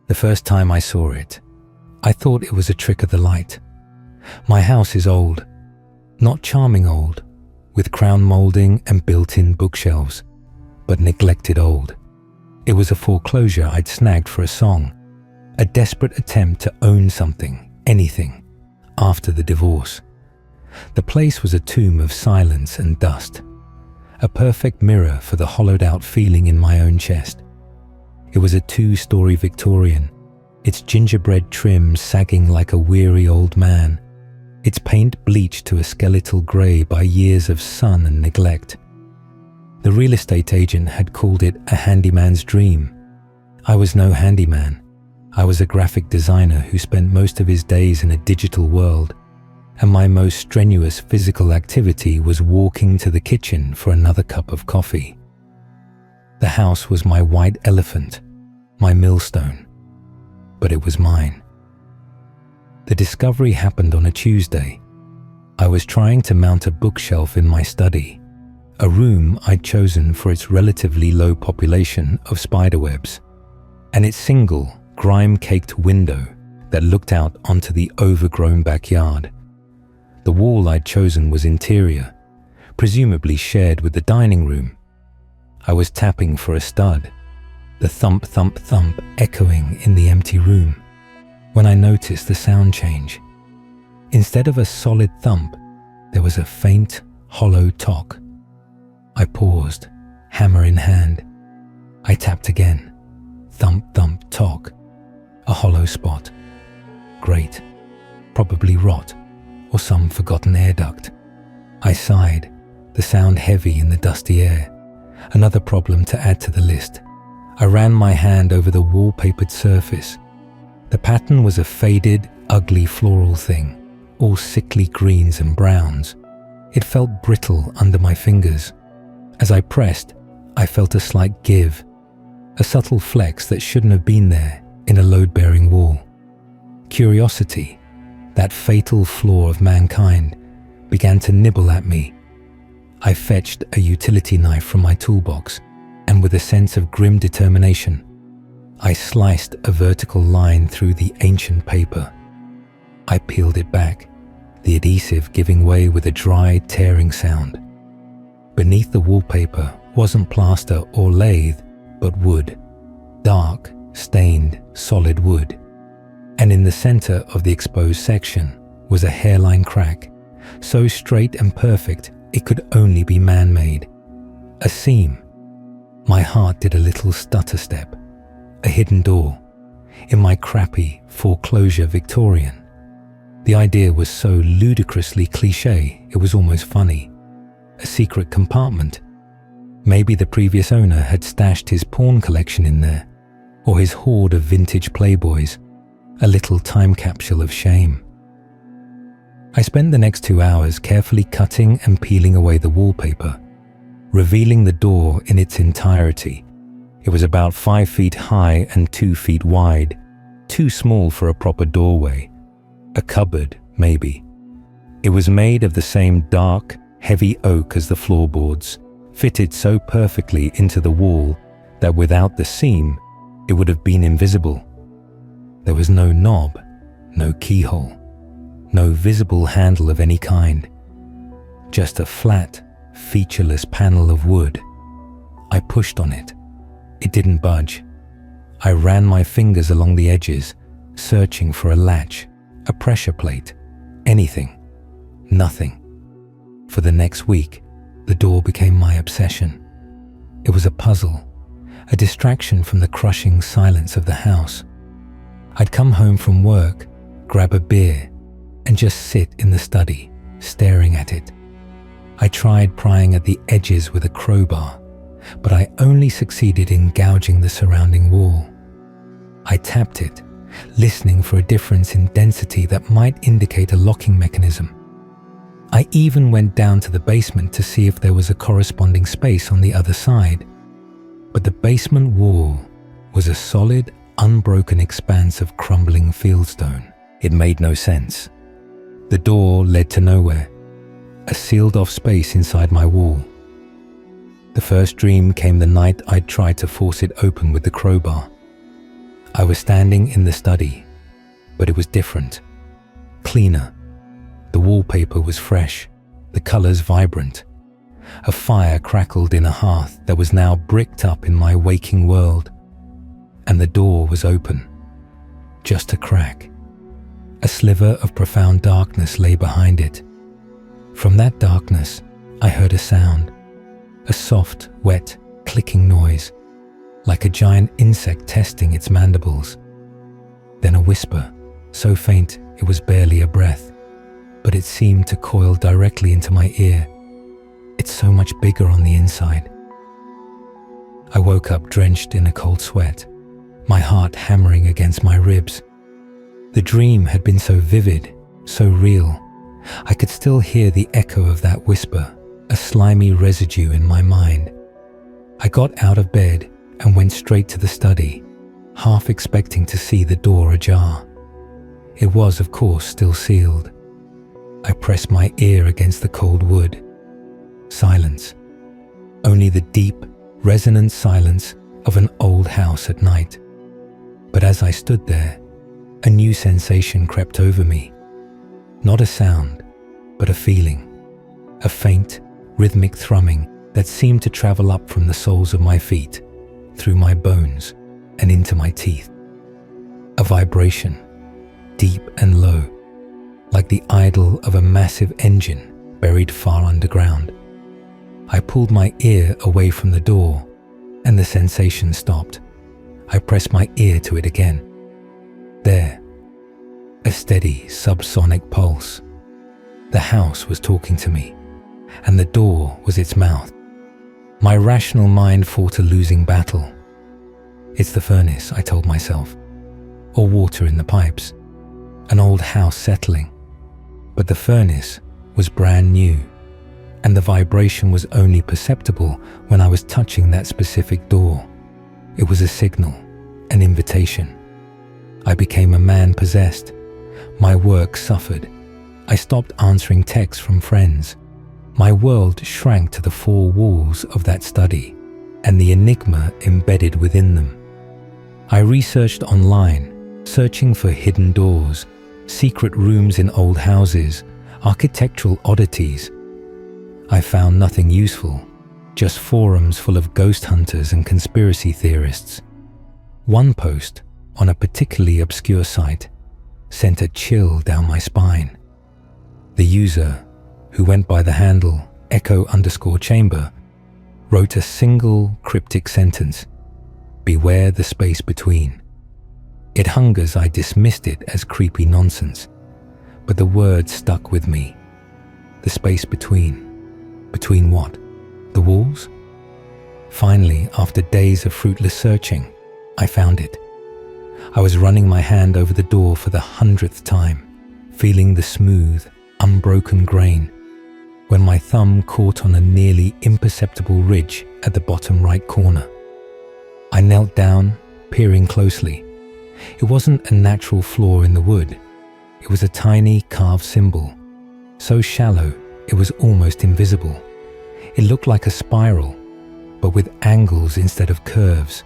The first time I saw it, I thought it was a trick of the light. My house is old, not charming old, with crown molding and built-in bookshelves, but neglected old. It was a foreclosure I'd snagged for a song, a desperate attempt to own something, anything, after the divorce. The place was a tomb of silence and dust, a perfect mirror for the hollowed-out feeling in my own chest. It was a 2-story Victorian, its gingerbread trim sagging like a weary old man, its paint bleached to a skeletal grey by years of sun and neglect. The real estate agent had called it a handyman's dream. I was no handyman. I was a graphic designer who spent most of his days in a digital world, and my most strenuous physical activity was walking to the kitchen for another cup of coffee. The house was my white elephant, my millstone, but it was mine. The discovery happened on a Tuesday. I was trying to mount a bookshelf in my study, a room I'd chosen for its relatively low population of spiderwebs, and its single, grime-caked window that looked out onto the overgrown backyard. The wall I'd chosen was interior, presumably shared with the dining room. I was tapping for a stud, the thump, thump, thump echoing in the empty room, when I noticed the sound change. Instead of a solid thump, there was a faint, hollow tock. I paused, hammer in hand. I tapped again. Thump, thump, tock. A hollow spot. Great. Probably rot, or some forgotten air duct. I sighed, the sound heavy in the dusty air. Another problem to add to the list. I ran my hand over the wallpapered surface. The pattern was a faded, ugly floral thing, all sickly greens and browns. It felt brittle under my fingers. As I pressed, I felt a slight give, a subtle flex that shouldn't have been there in a load-bearing wall. Curiosity, that fatal flaw of mankind, began to nibble at me. I fetched a utility knife from my toolbox, and with a sense of grim determination, I sliced a vertical line through the ancient paper. I peeled it back, the adhesive giving way with a dry, tearing sound. Beneath the wallpaper wasn't plaster or lathe, but wood. Dark, stained, solid wood. And in the center of the exposed section was a hairline crack, so straight and perfect it could only be man-made. A seam. My heart did a little stutter step. A hidden door. In my crappy foreclosure Victorian. The idea was so ludicrously cliché, it was almost funny. A secret compartment. Maybe the previous owner had stashed his porn collection in there, or his hoard of vintage Playboys, a little time capsule of shame. I spent the next 2 hours carefully cutting and peeling away the wallpaper, revealing the door in its entirety. It was about 5 feet high and 2 feet wide, too small for a proper doorway. A cupboard, maybe. It was made of the same dark, heavy oak as the floorboards, fitted so perfectly into the wall that without the seam, it would have been invisible. There was no knob, no keyhole, no visible handle of any kind. Just a flat, featureless panel of wood. I pushed on it. It didn't budge. I ran my fingers along the edges, searching for a latch, a pressure plate, anything. Nothing. For the next week, the door became my obsession. It was a puzzle, a distraction from the crushing silence of the house. I'd come home from work, grab a beer, and just sit in the study, staring at it. I tried prying at the edges with a crowbar, but I only succeeded in gouging the surrounding wall. I tapped it, listening for a difference in density that might indicate a locking mechanism. I even went down to the basement to see if there was a corresponding space on the other side. But the basement wall was a solid, unbroken expanse of crumbling fieldstone. It made no sense. The door led to nowhere, a sealed-off space inside my wall. The first dream came the night I'd tried to force it open with the crowbar. I was standing in the study, but it was different, cleaner. The wallpaper was fresh, the colors vibrant. A fire crackled in a hearth that was now bricked up in my waking world, and the door was open, just a crack. A sliver of profound darkness lay behind it. From that darkness, I heard a sound, a soft, wet, clicking noise, like a giant insect testing its mandibles. Then a whisper, so faint it was barely a breath, but it seemed to coil directly into my ear. It's so much bigger on the inside. I woke up drenched in a cold sweat, my heart hammering against my ribs. The dream had been so vivid, so real. I could still hear the echo of that whisper, a slimy residue in my mind. I got out of bed and went straight to the study, half expecting to see the door ajar. It was, of course, still sealed. I pressed my ear against the cold wood. Silence. Only the deep, resonant silence of an old house at night. But as I stood there, a new sensation crept over me. Not a sound, but a feeling. A faint, rhythmic thrumming that seemed to travel up from the soles of my feet, through my bones, and into my teeth. A vibration, deep and low, like the idle of a massive engine buried far underground. I pulled my ear away from the door, and the sensation stopped. I pressed my ear to it again. There, a steady subsonic pulse. The house was talking to me, and the door was its mouth. My rational mind fought a losing battle. It's the furnace, I told myself, or water in the pipes, an old house settling. But the furnace was brand new, and the vibration was only perceptible when I was touching that specific door. It was a signal, an invitation. I became a man possessed. My work suffered. I stopped answering texts from friends. My world shrank to the four walls of that study and the enigma embedded within them. I researched online, searching for hidden doors, secret rooms in old houses, architectural oddities. I found nothing useful, just forums full of ghost hunters and conspiracy theorists. One post, on a particularly obscure site, sent a chill down my spine. The user, who went by the handle echo_chamber, wrote a single cryptic sentence: "Beware the space between." It hung as I dismissed it as creepy nonsense, but the word stuck with me. The space between. Between what? The walls? Finally, after days of fruitless searching, I found it. I was running my hand over the door for the 100th time, feeling the smooth, unbroken grain, when my thumb caught on a nearly imperceptible ridge at the bottom right corner. I knelt down, peering closely. It wasn't a natural flaw in the wood. It was a tiny carved symbol, so shallow it was almost invisible. It looked like a spiral, but with angles instead of curves,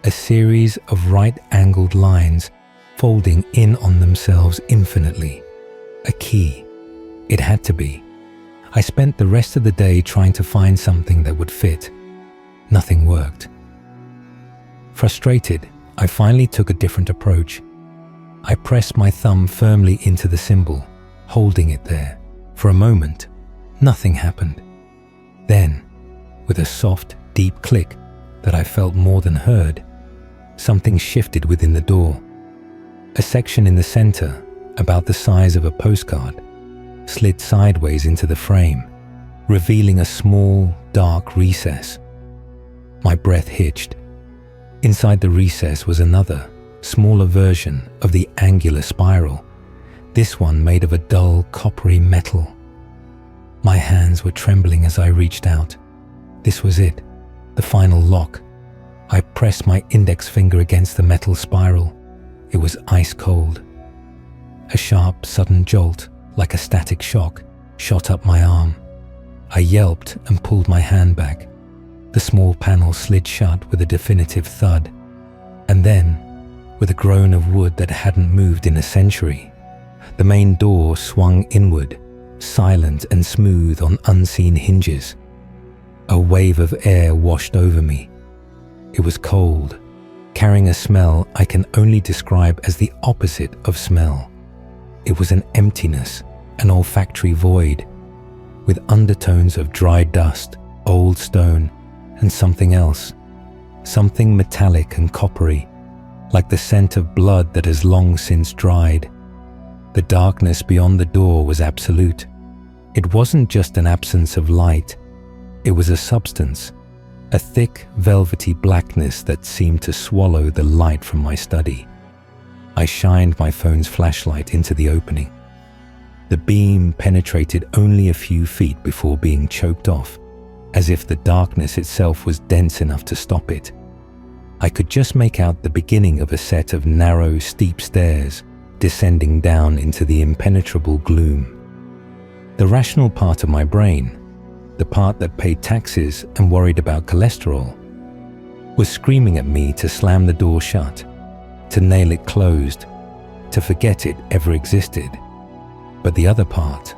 a series of right-angled lines folding in on themselves infinitely. A key. It had to be. I spent the rest of the day trying to find something that would fit. Nothing worked. Frustrated, I finally took a different approach. I pressed my thumb firmly into the symbol, holding it there. For a moment, nothing happened. Then, with a soft, deep click that I felt more than heard, something shifted within the door. A section in the center, about the size of a postcard, slid sideways into the frame, revealing a small, dark recess. My breath hitched. Inside the recess was another, smaller version of the angular spiral, this one made of a dull, coppery metal. My hands were trembling as I reached out. This was it, the final lock. I pressed my index finger against the metal spiral. It was ice cold. A sharp, sudden jolt, like a static shock, shot up my arm. I yelped and pulled my hand back. The small panel slid shut with a definitive thud. And then, with a groan of wood that hadn't moved in a century. The main door swung inward, silent and smooth on unseen hinges. A wave of air washed over me. It was cold, carrying a smell I can only describe as the opposite of smell. It was an emptiness, an olfactory void, with undertones of dry dust, old stone, and something else, something metallic and coppery, like the scent of blood that has long since dried. The darkness beyond the door was absolute. It wasn't just an absence of light, it was a substance, a thick, velvety blackness that seemed to swallow the light from my study. I shined my phone's flashlight into the opening. The beam penetrated only a few feet before being choked off, as if the darkness itself was dense enough to stop it. I could just make out the beginning of a set of narrow, steep stairs descending down into the impenetrable gloom. The rational part of my brain, the part that paid taxes and worried about cholesterol, was screaming at me to slam the door shut, to nail it closed, to forget it ever existed. But the other part,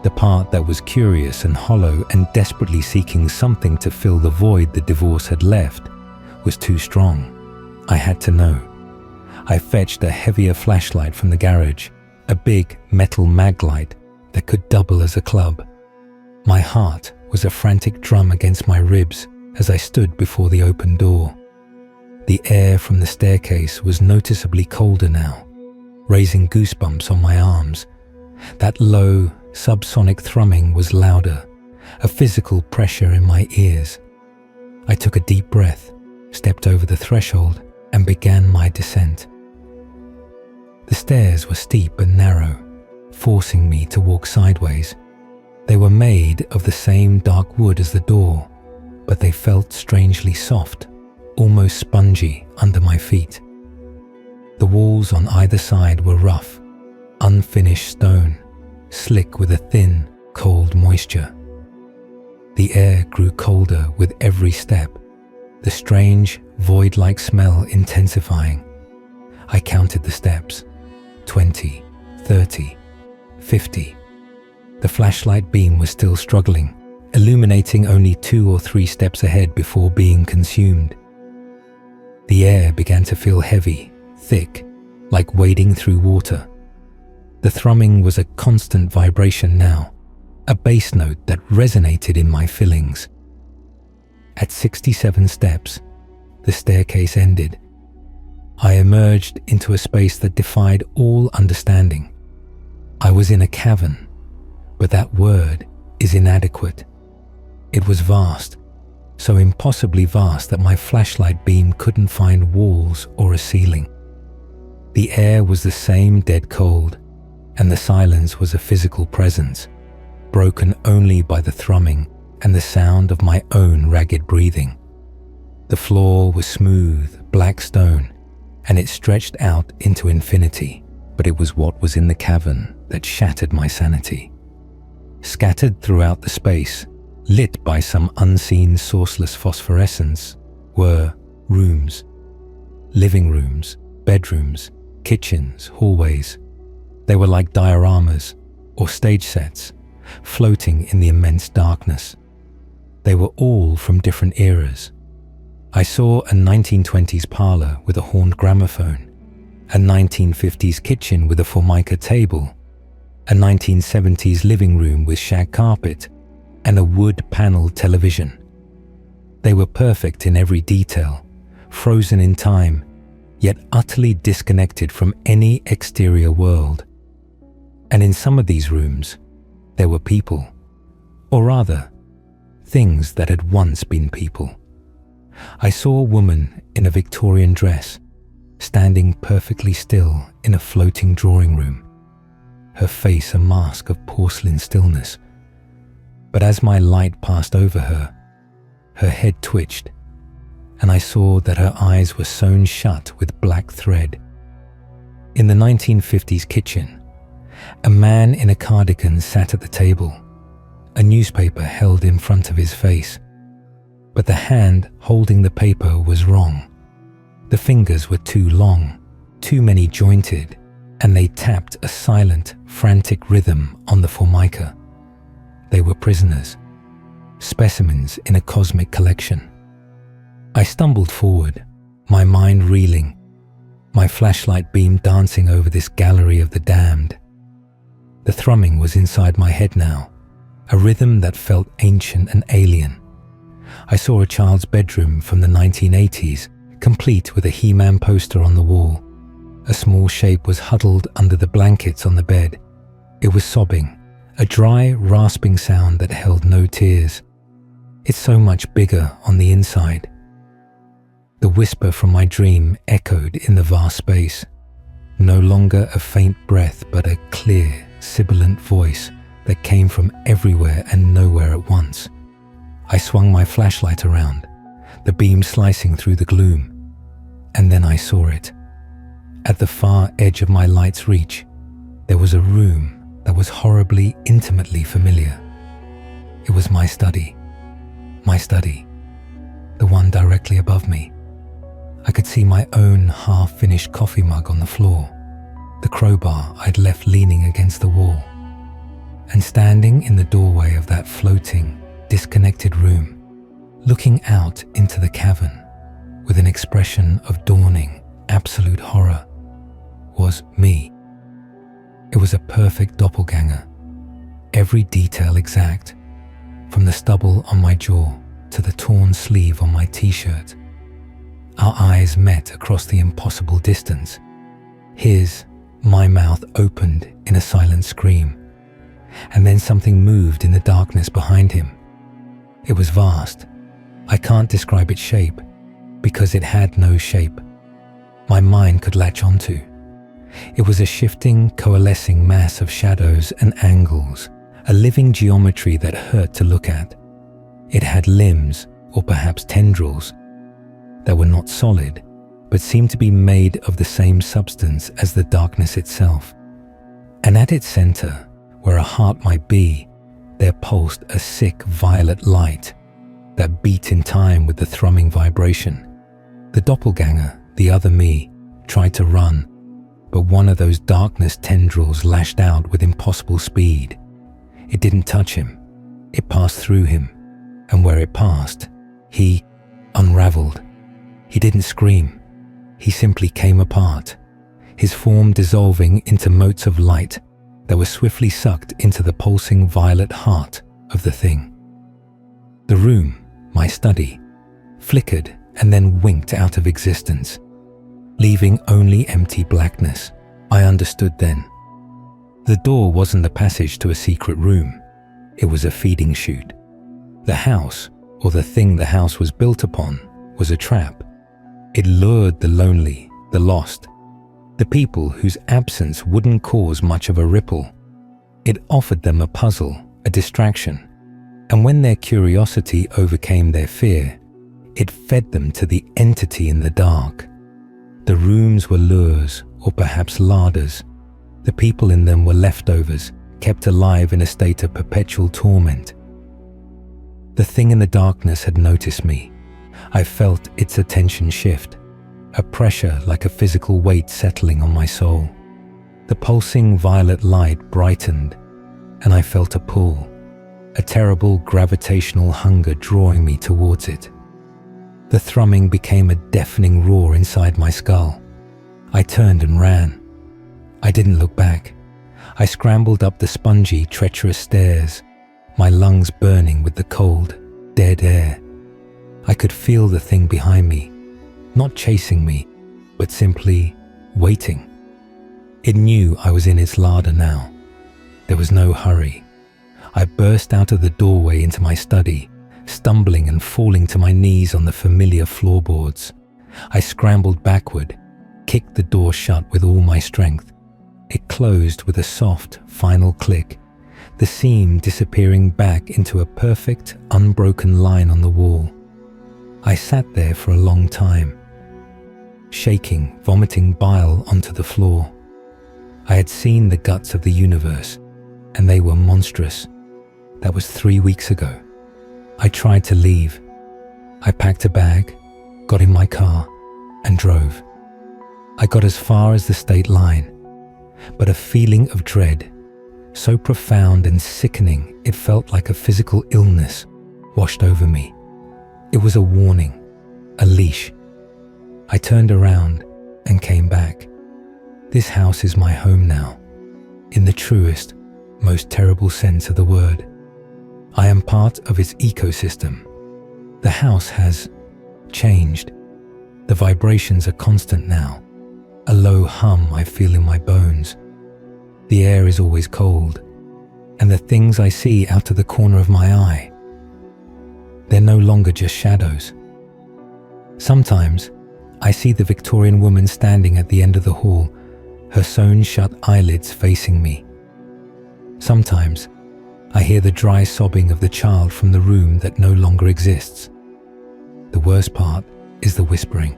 the part that was curious and hollow and desperately seeking something to fill the void the divorce had left, was too strong. I had to know. I fetched a heavier flashlight from the garage, a big metal mag light that could double as a club. My heart was a frantic drum against my ribs as I stood before the open door. The air from the staircase was noticeably colder now, raising goosebumps on my arms. That low, subsonic thrumming was louder, a physical pressure in my ears. I took a deep breath, stepped over the threshold, and began my descent. The stairs were steep and narrow, forcing me to walk sideways. They were made of the same dark wood as the door, but they felt strangely soft, almost spongy under my feet. The walls on either side were rough, unfinished stone, slick with a thin, cold moisture. The air grew colder with every step, the strange, void-like smell intensifying. I counted the steps, 20, 30, 50. The flashlight beam was still struggling, illuminating only 2 or 3 steps ahead before being consumed. The air began to feel heavy, thick, like wading through water. The thrumming was a constant vibration now, a bass note that resonated in my fillings. At 67 steps, the staircase ended. I emerged into a space that defied all understanding. I was in a cavern, but that word is inadequate. It was vast, so impossibly vast that my flashlight beam couldn't find walls or a ceiling. The air was the same dead cold, and the silence was a physical presence, broken only by the thrumming and the sound of my own ragged breathing. The floor was smooth, black stone, and it stretched out into infinity, but it was what was in the cavern that shattered my sanity. Scattered throughout the space, lit by some unseen sourceless phosphorescence, were rooms. Living rooms, bedrooms, kitchens, hallways. They were like dioramas or stage sets, floating in the immense darkness. They were all from different eras. I saw a 1920s parlor with a horned gramophone, a 1950s kitchen with a formica table, a 1970s living room with shag carpet, and a wood-paneled television. They were perfect in every detail, frozen in time, yet utterly disconnected from any exterior world. And in some of these rooms, there were people, or rather, things that had once been people. I saw a woman in a Victorian dress, standing perfectly still in a floating drawing room, her face a mask of porcelain stillness. But as my light passed over her, her head twitched, and I saw that her eyes were sewn shut with black thread. In the 1950s kitchen, a man in a cardigan sat at the table, a newspaper held in front of his face. But the hand holding the paper was wrong. The fingers were too long, too many jointed, and they tapped a silent, frantic rhythm on the formica. They were prisoners, specimens in a cosmic collection. I stumbled forward, my mind reeling, my flashlight beam dancing over this gallery of the damned. The thrumming was inside my head now, a rhythm that felt ancient and alien. I saw a child's bedroom from the 1980s, complete with a He-Man poster on the wall. A small shape was huddled under the blankets on the bed. It was sobbing, a dry, rasping sound that held no tears. It's so much bigger on the inside. The whisper from my dream echoed in the vast space. No longer a faint breath, but a clear, sibilant voice that came from everywhere and nowhere at once. I swung my flashlight around, the beam slicing through the gloom, and then I saw it. At the far edge of my light's reach, there was a room that was horribly, intimately familiar. It was my study, the one directly above me. I could see my own half-finished coffee mug on the floor, the crowbar I'd left leaning against the wall. And standing in the doorway of that floating, disconnected room, looking out into the cavern with an expression of dawning, absolute horror, was me. It was a perfect doppelganger, every detail exact, from the stubble on my jaw to the torn sleeve on my t-shirt. Our eyes met across the impossible distance. My mouth opened in a silent scream, and then something moved in the darkness behind him. It was vast. I can't describe its shape, because it had no shape my mind could latch onto. It was a shifting, coalescing mass of shadows and angles, a living geometry that hurt to look at. It had limbs, or perhaps tendrils, that were not solid, but seemed to be made of the same substance as the darkness itself. And at its center, where a heart might be, there pulsed a sick violet light that beat in time with the thrumming vibration. The doppelganger, the other me, tried to run, but one of those darkness tendrils lashed out with impossible speed. It didn't touch him. It passed through him, and where it passed, he unraveled. He didn't scream. He simply came apart, his form dissolving into motes of light that were swiftly sucked into the pulsing violet heart of the thing. The room, my study, flickered and then winked out of existence, leaving only empty blackness. I understood then. The door wasn't the passage to a secret room. It was a feeding chute. The house, or the thing the house was built upon, was a trap. It lured the lonely, the lost, the people whose absence wouldn't cause much of a ripple. It offered them a puzzle, a distraction, and when their curiosity overcame their fear, it fed them to the entity in the dark. The rooms were lures, or perhaps larders. The people in them were leftovers, kept alive in a state of perpetual torment. The thing in the darkness had noticed me. I felt its attention shift, a pressure like a physical weight settling on my soul. The pulsing violet light brightened, and I felt a pull, a terrible gravitational hunger drawing me towards it. The thrumming became a deafening roar inside my skull. I turned and ran. I didn't look back. I scrambled up the spongy, treacherous stairs, my lungs burning with the cold, dead air. I could feel the thing behind me, not chasing me, but simply waiting. It knew I was in its larder now. There was no hurry. I burst out of the doorway into my study, stumbling and falling to my knees on the familiar floorboards. I scrambled backward, kicked the door shut with all my strength. It closed with a soft, final click, the seam disappearing back into a perfect, unbroken line on the wall. I sat there for a long time, shaking, vomiting bile onto the floor. I had seen the guts of the universe, and they were monstrous. That was 3 weeks ago. I tried to leave. I packed a bag, got in my car, and drove. I got as far as the state line, but a feeling of dread, so profound and sickening it felt like a physical illness, washed over me. It was a warning, a leash. I turned around and came back. This house is my home now, in the truest, most terrible sense of the word. I am part of its ecosystem. The house has changed. The vibrations are constant now, a low hum I feel in my bones. The air is always cold, and the things I see out of the corner of my eye, they're no longer just shadows. Sometimes I see the Victorian woman standing at the end of the hall, her sewn-shut eyelids facing me. Sometimes I hear the dry sobbing of the child from the room that no longer exists. The worst part is the whispering.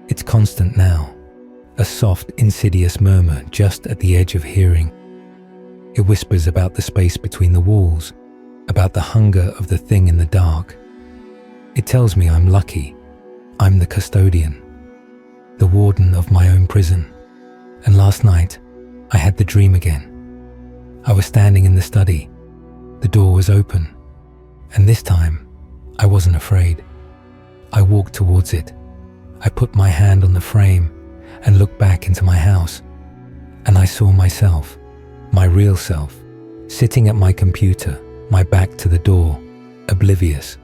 It's constant now, a soft, insidious murmur just at the edge of hearing. It whispers about the space between the walls, about the hunger of the thing in the dark. It tells me I'm lucky. I'm the custodian, the warden of my own prison. And last night, I had the dream again. I was standing in the study. The door was open. And this time, I wasn't afraid. I walked towards it. I put my hand on the frame and looked back into my house. And I saw myself, my real self, sitting at my computer, my back to the door, oblivious.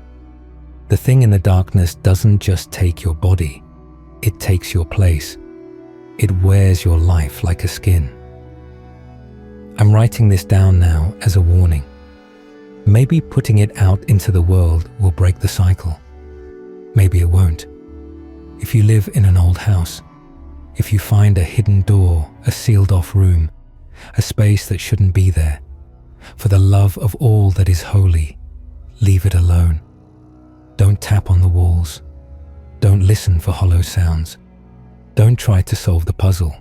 The thing in the darkness doesn't just take your body, it takes your place. It wears your life like a skin. I'm writing this down now as a warning. Maybe putting it out into the world will break the cycle. Maybe it won't. If you live in an old house, if you find a hidden door, a sealed-off room, a space that shouldn't be there, for the love of all that is holy, leave it alone. Don't tap on the walls. Don't listen for hollow sounds. Don't try to solve the puzzle,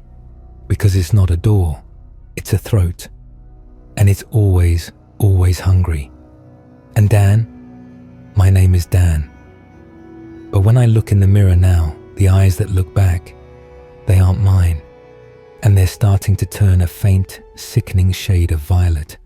because it's not a door, it's a throat. And it's always, always hungry. And Dan? My name is Dan. But when I look in the mirror now, the eyes that look back, they aren't mine. And they're starting to turn a faint, sickening shade of violet.